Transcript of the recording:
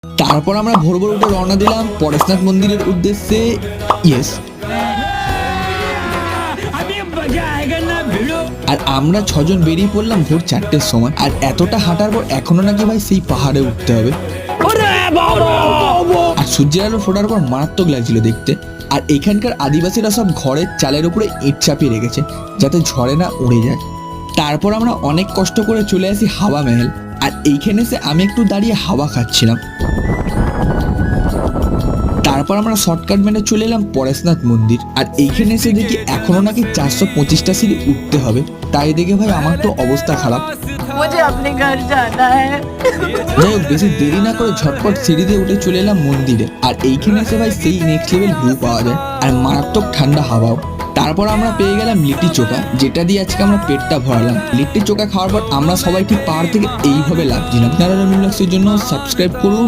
তারপর আমরা ভোর ভোর উঠে রওনা দিলাম পরেশনাথ মন্দিরের উদ্দেশ্যে। ইয়েস, আর আমরা 6 জন বেরিয়ে পড়লাম ভোর 4টের সময়। আর এতটা হাঁটার পর এখনো নাকি ভাই সেই পাহাড়ে উঠতে হবে। আর সূর্যের আলো ফোটার পর মারাত্মক লাগছিল দেখতে। আর এখানকার আদিবাসীরা সব ঘরের চালের উপরে ইট চাপিয়ে রেখেছে যাতে ঝড়ে না উড়ে যায়। তারপর আমরা অনেক কষ্ট করে চলে আসি হাওয়া মহল। আর এইখানে এসে আমি একটু দাঁড়িয়ে হাওয়া খাচ্ছিলাম। তারপর আমরা শর্টকাট মেনে চলে এলাম পরেশনাথ মন্দির। আর এইখানে এসে দেখি এখনো নাকি 425টা সিঁড়ি উঠতে হবে। তাই দেখে ভাই আমার তো অবস্থা খারাপ। मुझे अपने घर जाना है। যাই হোক, বেশি দেরি না করে ঝটপট সিঁড়িতে উঠে চলে এলাম মন্দিরে। আর এইখানে এসে ভাই সেই নেক্সট লেভেল ভিউ পাওয়া যায় আর মারাত্মক ঠান্ডা হাওয়াও। তারপর আমরা পেয়ে গেলাম লিট্টি চোখা, যেটা দিয়ে আজকে আমরা পেটটা ভরালাম। লিট্টি চোখা খাওয়ার পর আমরা সবাই ঠিক পাহাড় থেকে এইভাবে লাফছিলাম। আপনারা জন্য সাবস্ক্রাইব করুন।